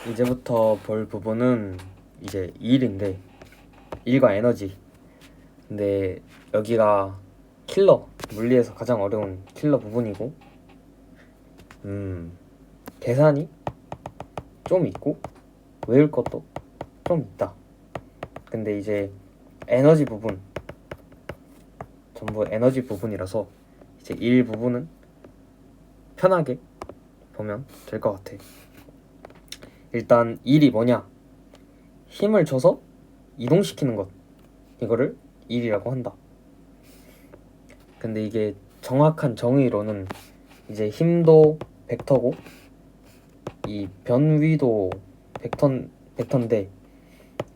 이제부터 볼 부분은 이제 일인데, 일과 에너지. 근데 여기가 킬러, 물리에서 가장 어려운 킬러 부분이고, 계산이 좀 있고 외울 것도 좀 있다. 근데 이제 에너지 부분, 전부 에너지 부분이라서 이제 일 부분은 편하게 보면 될 것 같아. 일단 일이 뭐냐? 힘을 줘서 이동시키는 것, 이거를 일이라고 한다. 근데 이게 정확한 정의로는 이제 힘도 벡터고 이 변위도 벡터인데,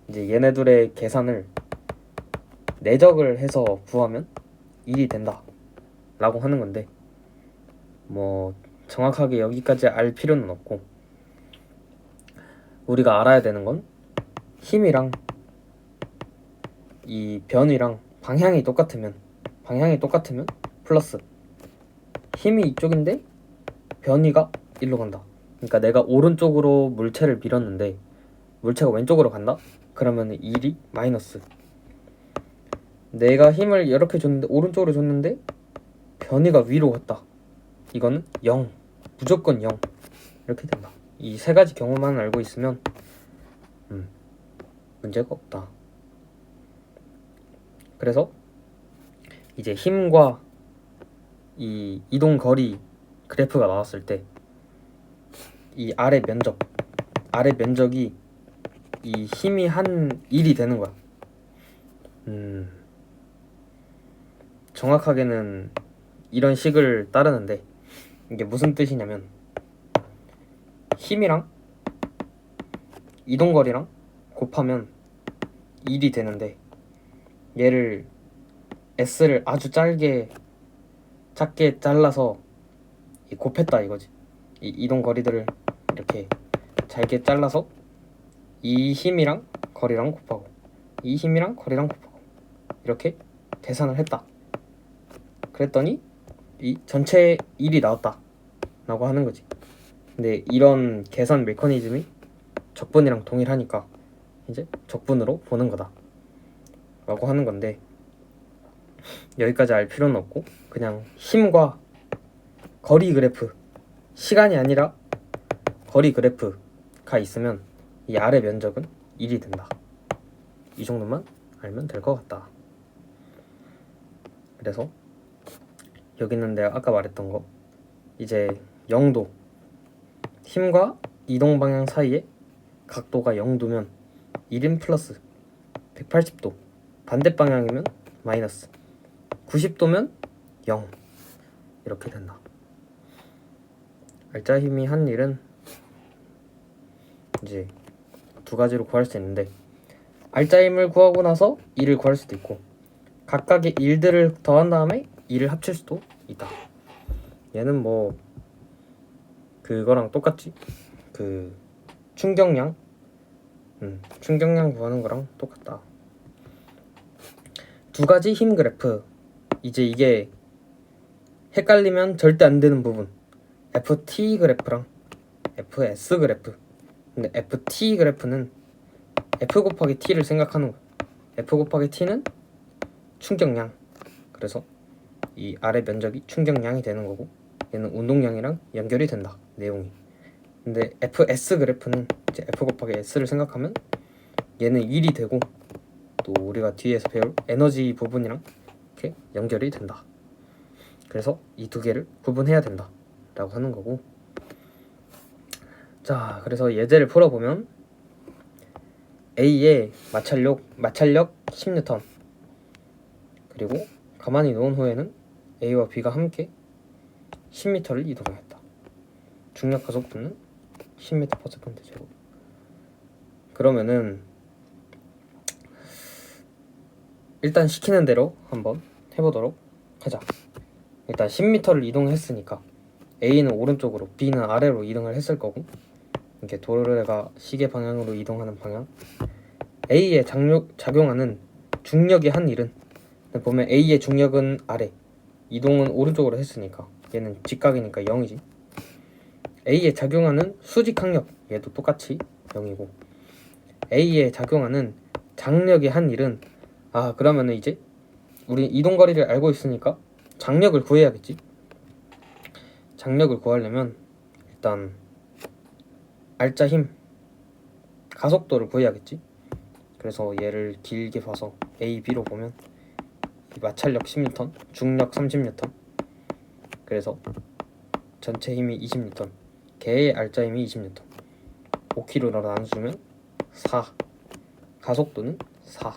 이제 얘네들의 계산을 내적을 해서 구하면 일이 된다 라고 하는 건데, 뭐 정확하게 여기까지 알 필요는 없고, 우리가 알아야 되는 건 힘이랑 이 변이랑 방향이 똑같으면 플러스, 힘이 이쪽인데 변이가 일로 간다. 그러니까 내가 오른쪽으로 물체를 밀었는데 물체가 왼쪽으로 간다? 그러면 1이 마이너스. 내가 힘을 이렇게 줬는데 오른쪽으로 줬는데 변이가 위로 갔다. 이거는 0, 무조건 0 이렇게 된다. 이 세 가지 경우만 알고 있으면 문제가 없다. 그래서 이제 힘과 이 이동 거리 그래프가 나왔을 때 이 아래 면적이 이 힘이 한 1이 되는 거야. 정확하게는 이런 식을 따르는데, 이게 무슨 뜻이냐면 힘이랑 이동거리랑 곱하면 1이 되는데, 얘를 S를 아주 작게 잘라서 곱했다 이거지. 이 이동거리들을 이렇게 잘게 잘라서 이 힘이랑 거리랑 곱하고 이 힘이랑 거리랑 곱하고 이렇게 계산을 했다. 그랬더니 이 전체 1이 나왔다 라고 하는 거지. 근데 이런 계산 메커니즘이 적분이랑 동일하니까 이제 적분으로 보는 거다 라고 하는 건데, 여기까지 알 필요는 없고 그냥 힘과 거리 그래프, 시간이 아니라 거리 그래프가 있으면 이 아래 면적은 1이 된다. 이 정도만 알면 될 것 같다. 그래서 여기는 내가 아까 말했던 거, 이제 0도, 힘과 이동 방향 사이에 각도가 0도면 1인 플러스, 180도 반대 방향이면 마이너스, 90도면 0 이렇게 된다. 알짜 힘이 한 일은 이제 두 가지로 구할 수 있는데, 알짜 힘을 구하고 나서 1을 구할 수도 있고, 각각의 일들을 더한 다음에 2를 합칠 수도 있다. 얘는 뭐 그거랑 똑같지. 그 충격량 구하는 거랑 똑같다. 두 가지 힘 그래프, 이제 이게 헷갈리면 절대 안 되는 부분, FT 그래프랑 FS 그래프. 근데 FT 그래프는 F 곱하기 T를 생각하는 거야. F 곱하기 T는 충격량, 그래서 이 아래 면적이 충격량이 되는 거고, 얘는 운동량이랑 연결이 된다, 내용이. 근데 FS 그래프는 이제 F 곱하기 S를 생각하면 얘는 1이 되고, 또 우리가 뒤에서 배울 에너지 부분이랑 이렇게 연결이 된다. 그래서 이 두 개를 구분해야 된다 라고 하는 거고. 자, 그래서 예제를 풀어보면 A의 마찰력 10N, 그리고 가만히 놓은 후에는 A와 B가 함께 10m를 이동했다. 중력 가속도는 10m/s 제곱. 그러면은 일단 시키는 대로 한번 해보도록 하자. 일단 10m를 이동했으니까 A는 오른쪽으로, B는 아래로 이동을 했을 거고, 이렇게 도래가 시계 방향으로 이동하는 방향. A에 작용하는 중력의 한 일은, 보면 A의 중력은 아래, 이동은 오른쪽으로 했으니까 얘는 직각이니까 0이지. A에 작용하는 수직항력 얘도 똑같이 0이고 A에 작용하는 장력이 한 일은 그러면은 이제 우리 이동거리를 알고 있으니까 장력을 구해야겠지. 장력을 구하려면 일단 알짜 힘 가속도를 구해야겠지. 그래서 얘를 길게 봐서 A, B로 보면 마찰력 10N, 중력 30N. 그래서 전체 힘이 20N, 개의 알짜 힘이 20N. 5kg로 나눠주면 4. 가속도는 4.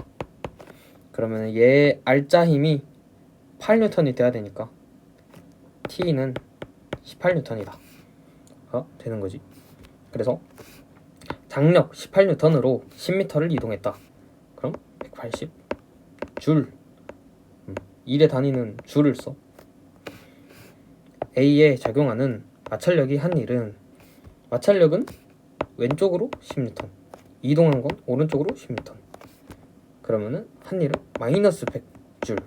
그러면 얘 알짜 힘이 8N이 돼야 되니까 T는 18N이다 되는 거지. 그래서 장력 18N으로 10m를 이동했다. 그럼 180 줄. 1의 단위는 줄을 써. A에 작용하는 마찰력이 한 일은 마찰력은 왼쪽으로 10N, 이동한 건 오른쪽으로 10N. 그러면은 한 일은 마이너스 100줄.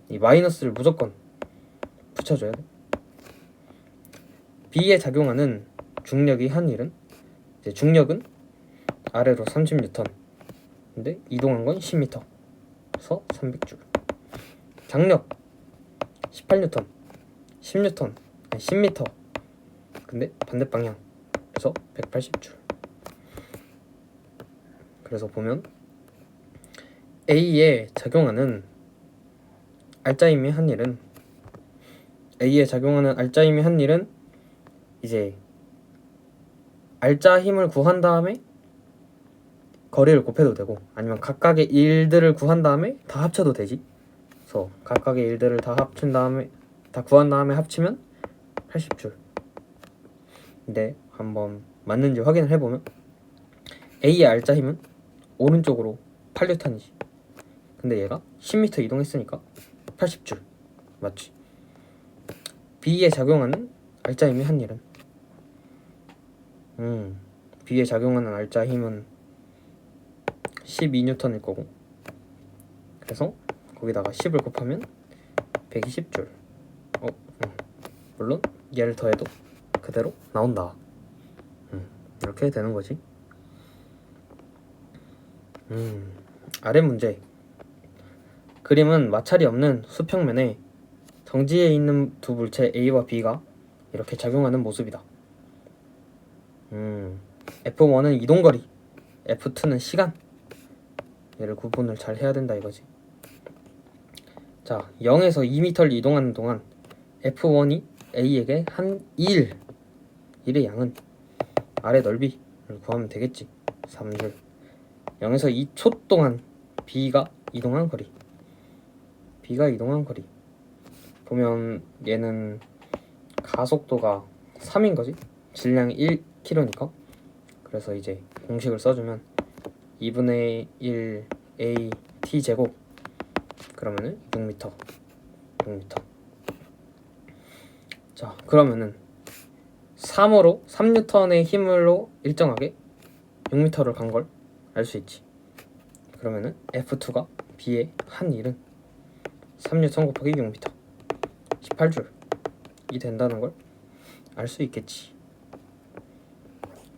이 마이너스를 무조건 붙여줘야 돼. B에 작용하는 중력이 한 일은 이제 중력은 아래로 30N, 근데 이동한 건 10m, 그래서 300줄. 장력 18N, 10N, 아니 10m, 근데 반대 방향, 그래서 180줄. 그래서 보면 A에 작용하는 알짜 힘의 한 일은 이제 알짜 힘을 구한 다음에 거리를 곱해도 되고, 아니면 각각의 일들을 구한 다음에 다 합쳐도 되지. 그래서 각각의 일들을 다 구한 다음에 합치면 80줄. 근데 한번 맞는지 확인을 해보면 A의 알짜 힘은 오른쪽으로 8N이지. 근데 얘가 10m 이동했으니까 80줄 맞지. B에 작용하는 알짜 힘의 한 일은 B에 작용하는 알짜 힘은 12N일 거고, 그래서 거기다가 10을 곱하면 120줄. 물론 얘를 더해도 그대로 나온다. 이렇게 되는 거지. 아래 문제. 그림은 마찰이 없는 수평면에 정지에 있는 두 물체 A와 B가 이렇게 작용하는 모습이다. F1은 이동거리, F2는 시간. 얘를 구분을 잘 해야 된다 이거지. 자, 0에서 2m를 이동하는 동안 F1이 A에게 한 1의 양은 아래 넓이를 구하면 되겠지. 3줄. 0에서 2초 동안 B가 이동한 거리. 보면 얘는 가속도가 3인 거지. 질량이 1km니까. 그래서 이제 공식을 써주면 2분의 1 A T 제곱, 그러면은 6m. 자, 그러면은 3N의 힘으로 일정하게 6m를 간 걸 알 수 있지. 그러면은 F2가 B의 한 일은 3N 곱하기 6m 18줄이 된다는 걸 알 수 있겠지.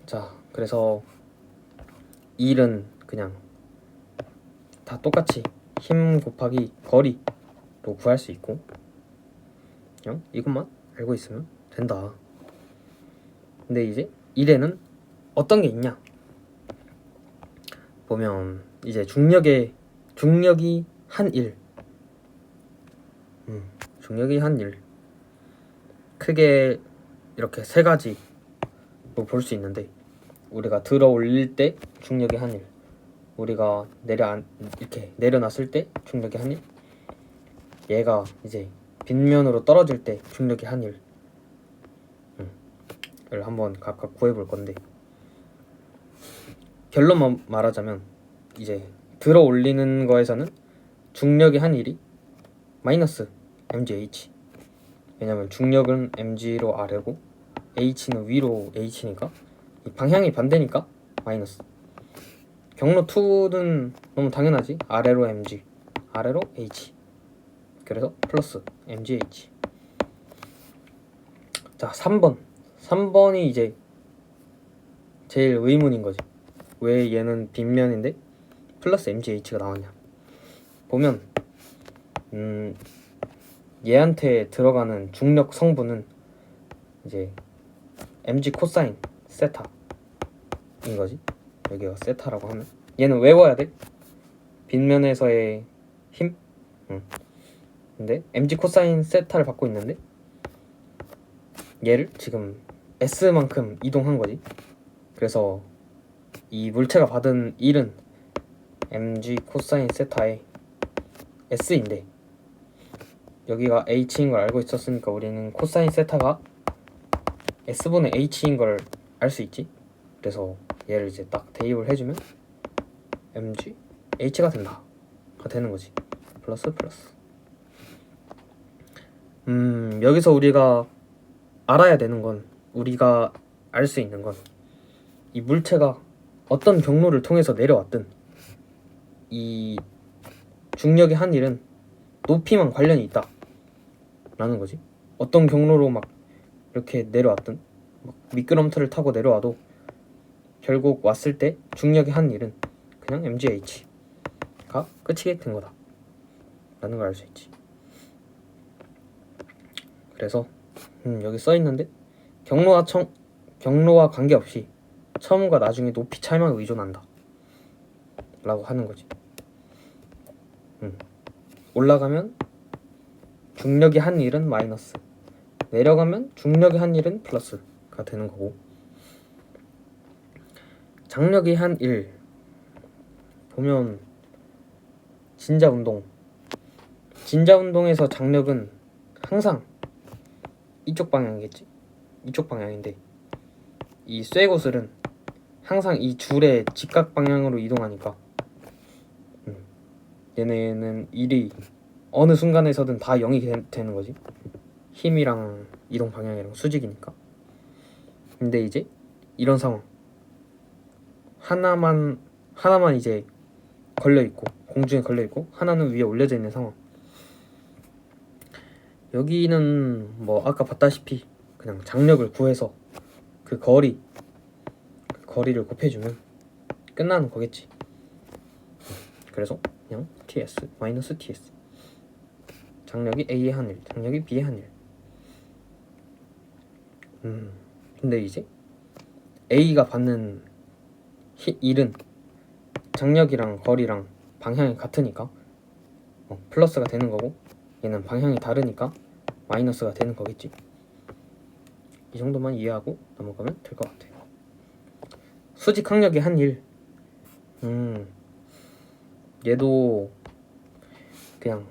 자, 그래서 일은 그냥 다 똑같이 힘 곱하기 거리로 구할 수 있고, 그냥 이것만 알고 있으면 된다. 근데 이제 일에는 어떤 게 있냐 보면 이제 중력이 한 일. 중력이 한 일. 크게 이렇게 세 가지로 볼 수 있는데, 우리가 들어 올릴 때 중력이 한 일, 우리가 이렇게 내려놨을 때 중력이 한 일, 얘가 이제 빗면으로 떨어질 때 중력이 한 일. 를 한번 각각 구해볼 건데, 결론만 말하자면 이제 들어 올리는 거에서는 중력이 한 일이 마이너스 mgh. 왜냐면 중력은 mg로 아래고 h는 위로 h니까 이 방향이 반대니까 마이너스. 경로 2는 너무 당연하지. 아래로 mg, 아래로 h. 그래서 플러스 mgh. 자, 3번 3번이 이제 제일 의문인 거지. 왜 얘는 빗면인데 플러스 MgH가 나왔냐. 보면 얘한테 들어가는 중력 성분은 이제 mg 코사인 세타인 거지. 여기가 세타라고 하면 얘는 외워야 돼. 빗면에서의 힘. 근데 mg 코사인 세타를 받고 있는데 얘를 지금 s만큼 이동한 거지. 그래서 이 물체가 받은 1은 mg 코사인 세타의 s인데 여기가 h인 걸 알고 있었으니까 우리는 코사인 세타가 s분의 h인 걸 알 수 있지. 그래서 얘를 이제 딱 대입을 해주면 mg h가 된다. 가 되는 거지. 플러스 플러스. 여기서 우리가 알아야 되는 건, 우리가 알 수 있는 건, 이 물체가 어떤 경로를 통해서 내려왔든 이 중력의 한 일은 높이만 관련이 있다 라는 거지. 어떤 경로로 막 이렇게 내려왔든 막 미끄럼틀을 타고 내려와도 결국 왔을 때 중력의 한 일은 그냥 mgh가 끝이 된 거다 라는 걸 알 수 있지. 그래서 여기 써 있는데 경로와 관계없이 처음과 나중에 높이 차이만 의존한다 라고 하는 거지. 올라가면 중력의 한 일은 마이너스, 내려가면 중력의 한 일은 플러스가 되는 거고, 장력의 한 일 보면 진자 운동에서 장력은 항상 이쪽 방향이겠지. 이쪽 방향인데 이 쇠구슬은 항상 이 줄의 직각 방향으로 이동하니까 얘네는 일이 어느 순간에서든 다 0이 되는 거지. 힘이랑 이동 방향이랑 수직이니까. 근데 이제 이런 상황 하나만 이제 걸려있고, 공중에 걸려있고 하나는 위에 올려져 있는 상황. 여기는 뭐 아까 봤다시피 그냥 장력을 구해서 그 거리를 곱해주면 끝나는 거겠지. 그래서 그냥 TS 마이너스 TS, 장력이 A의 한 일, 장력이 B의 한 일. 근데 이제 A가 받는 일은 장력이랑 거리랑 방향이 같으니까 플러스가 되는 거고, 얘는 방향이 다르니까 마이너스가 되는 거겠지. 이 정도만 이해하고 넘어가면 될 것 같아요. 수직 항력의 한 일. 얘도 그냥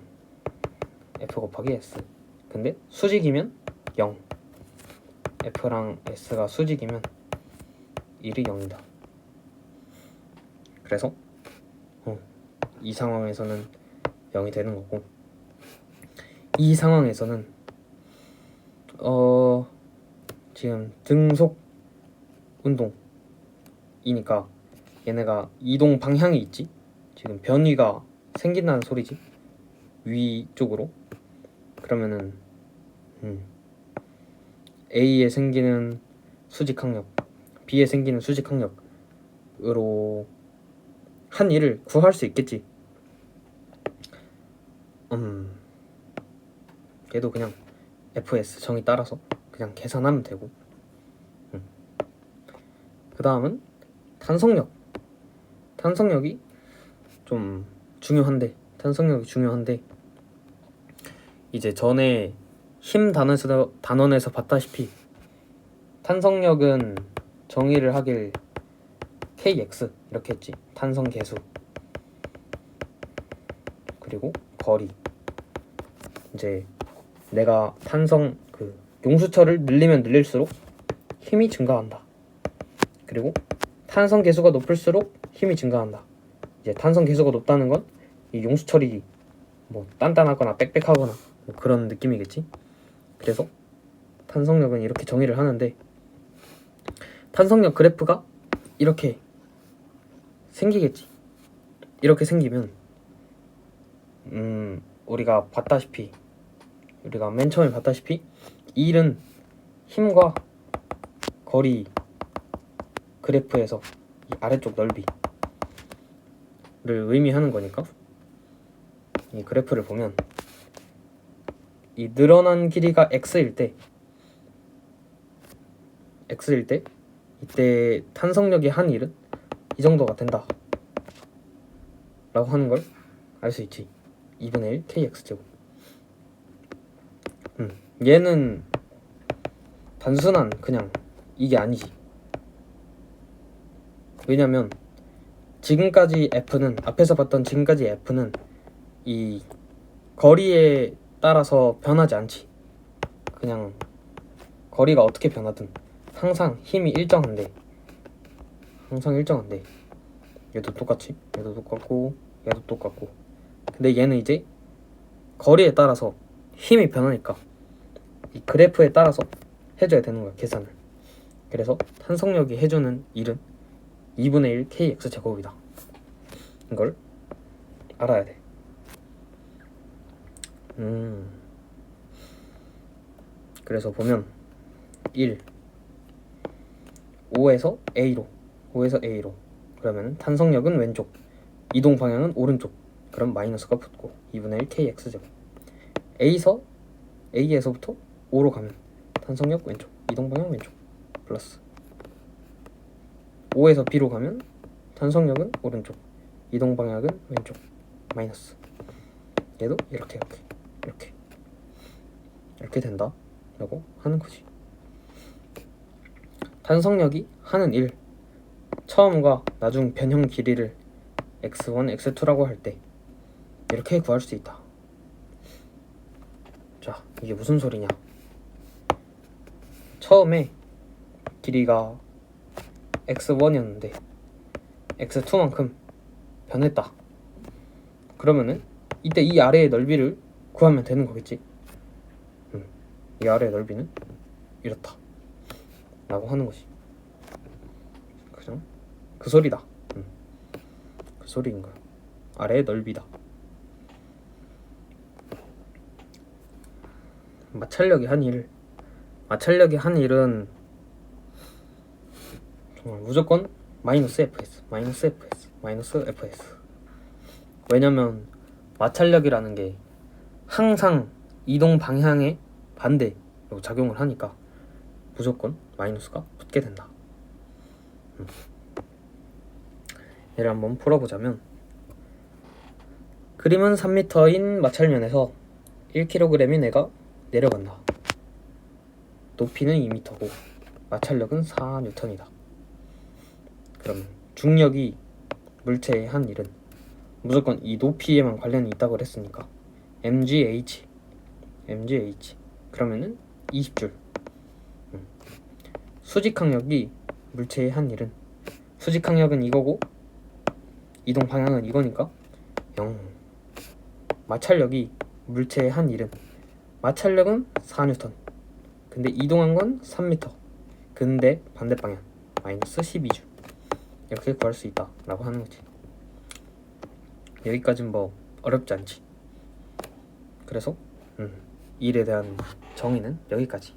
F 곱하기 S. 근데 수직이면 0. F랑 S가 수직이면 1이 0이다. 그래서 이 상황에서는 0이 되는 거고, 이 상황에서는 지금 등속 운동이니까 얘네가 이동 방향이 있지. 지금 변위가 생긴다는 소리지, 위쪽으로. 그러면은 A에 생기는 수직항력, B에 생기는 수직항력으로 한 일을 구할 수 있겠지. 얘도 그냥 FS 정의 따라서 그냥 계산하면 되고. 그 다음은 탄성력이 좀 중요한데, 이제 전에 힘 단원에서 봤다시피 탄성력은 정의를 하길 kx 이렇게 했지. 탄성 계수 그리고 거리. 이제 내가 탄성 용수철을 늘리면 늘릴수록 힘이 증가한다. 그리고 탄성 계수가 높을수록 힘이 증가한다. 이제 탄성 계수가 높다는 건 이 용수철이 뭐 단단하거나 빽빽하거나 뭐 그런 느낌이겠지. 그래서 탄성력은 이렇게 정의를 하는데, 탄성력 그래프가 이렇게 생기겠지. 이렇게 생기면 우리가 맨 처음에 봤다시피 이 일은 힘과 거리 그래프에서 이 아래쪽 넓이를 의미하는 거니까 이 그래프를 보면 이 늘어난 길이가 x일 때 이때 탄성력이 한 일은 이 정도가 된다 라고 하는 걸 알 수 있지. 2분의 1 kx제곱. 얘는 단순한 그냥 이게 아니지. 왜냐면 지금까지 f는 앞에서 봤던 지금까지 f는 이 거리에 따라서 변하지 않지. 그냥 거리가 어떻게 변하든 항상 힘이 일정한데 얘도 똑같이 얘도 똑같고 얘도 똑같고 근데 얘는 이제 거리에 따라서 힘이 변하니까 이 그래프에 따라서 해줘야 되는 거야 계산을. 그래서 탄성력이 해주는 일은 2분의 1 kx제곱이다. 이걸 알아야 돼. 그래서 보면 1 5에서 A로 그러면 탄성력은 왼쪽, 이동 방향은 오른쪽. 그럼 마이너스가 붙고 2분의 1 kx제곱. A에서부터 5로 가면 탄성력 왼쪽, 이동 방향 왼쪽 플러스 5에서 B로 가면 탄성력은 오른쪽, 이동 방향은 왼쪽 마이너스. 얘도 이렇게 된다 라고 하는 거지. 탄성력이 하는 일, 처음과 나중 변형 길이를 x1, x2라고 할 때 이렇게 구할 수 있다. 자, 이게 무슨 소리냐? 처음에 길이가 x1이었는데 x2만큼 변했다. 그러면은 이때 이 아래의 넓이를 구하면 되는 거겠지. 이 아래의 넓이는 이렇다 라고 하는 거지. 그죠? 그 소리다. 그 소리인 거야. 아래의 넓이다. 마찰력이 한 일은 정말 무조건 마이너스 fs. 왜냐면 마찰력이라는 게 항상 이동 방향의 반대로 작용을 하니까 무조건 마이너스가 붙게 된다. 얘를 한번 풀어보자면, 그림은 3m인 마찰면에서 1kg의 내가 내려간다. 높이는 2m고 마찰력은 4N이다. 그럼 중력이 물체의 한 일은 무조건 이 높이에만 관련이 있다고 그랬으니까 mgh 그러면은 20줄. 수직항력이 물체의 한 일은, 수직항력은 이거고 이동 방향은 이거니까 0. 마찰력이 물체의 한 일은, 마찰력은 4N 근데 이동한 건 3m 근데 반대 방향 마이너스 12줄. 이렇게 구할 수 있다 라고 하는 거지. 여기까진 뭐 어렵지 않지. 그래서 일에 대한 정의는 여기까지.